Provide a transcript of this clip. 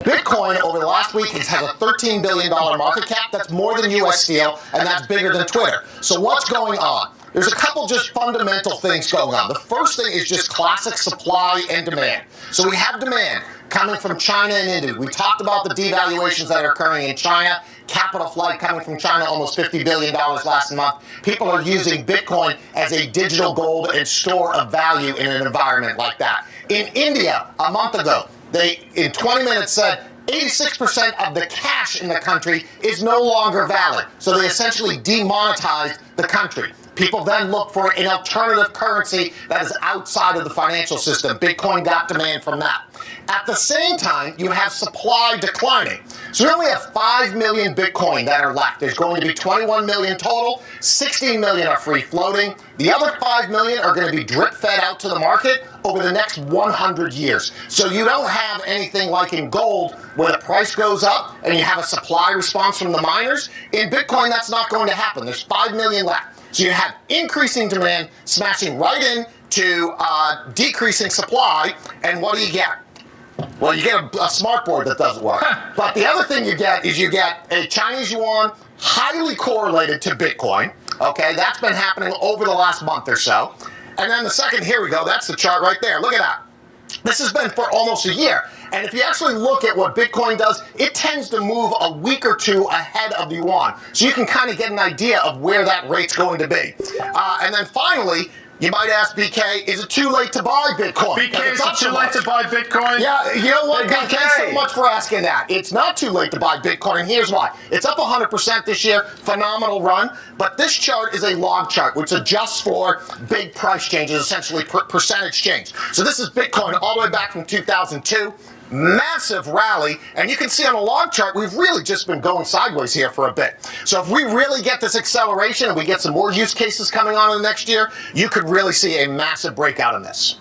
Bitcoin over the last week has a $13 billion market cap. That's more than US Steel, and that's bigger than Twitter. So what's going on? There's a couple just fundamental things going on. The first thing is just classic supply and demand. So we have demand coming from China and India. We talked about the devaluations that are occurring in China. Capital flight coming from China, almost $50 billion last month. People are using Bitcoin as a digital gold and store of value in an environment like that. In India, a month ago, they, in 20 minutes, said 86% of the cash in the country is no longer valid. So they essentially demonetized the country. People then look for an alternative currency that is outside of the financial system. Bitcoin got demand from that. At the same time, you have supply declining. So we only have 5 million Bitcoin that are left. There's going to be 21 million total. 16 million are free floating. The other 5 million are going to be drip fed out to the market over the next 100 years. So you don't have anything like in gold where the price goes up and you have a supply response from the miners. In Bitcoin, that's not going to happen. There's 5 million left. So you have increasing demand smashing right into decreasing supply, and what do you get? Well, you get a smart board that doesn't work. But the other thing you get is you get a Chinese yuan highly correlated to Bitcoin. Okay, that's been happening over the last month or so. And then the second, here we go, that's the chart right there. Look at that. This has been for almost a year. And if you actually look at what Bitcoin does, it tends to move a week or two ahead of the yuan. So you can kind of get an idea of where that rate's going to be. And then finally, you might ask BK, is it too late to buy Bitcoin? BK, is it too late to buy Bitcoin? Yeah, you know what, BK, thanks so much for asking that. It's not too late to buy Bitcoin, and here's why. It's up 100% this year, phenomenal run, but this chart is a log chart, which adjusts for big price changes, essentially percentage change. So this is Bitcoin all the way back from 2002. Massive rally, and you can see on a log chart we've really just been going sideways here for a bit. So if we really get this acceleration and we get some more use cases coming on in the next year, you could really see a massive breakout in this.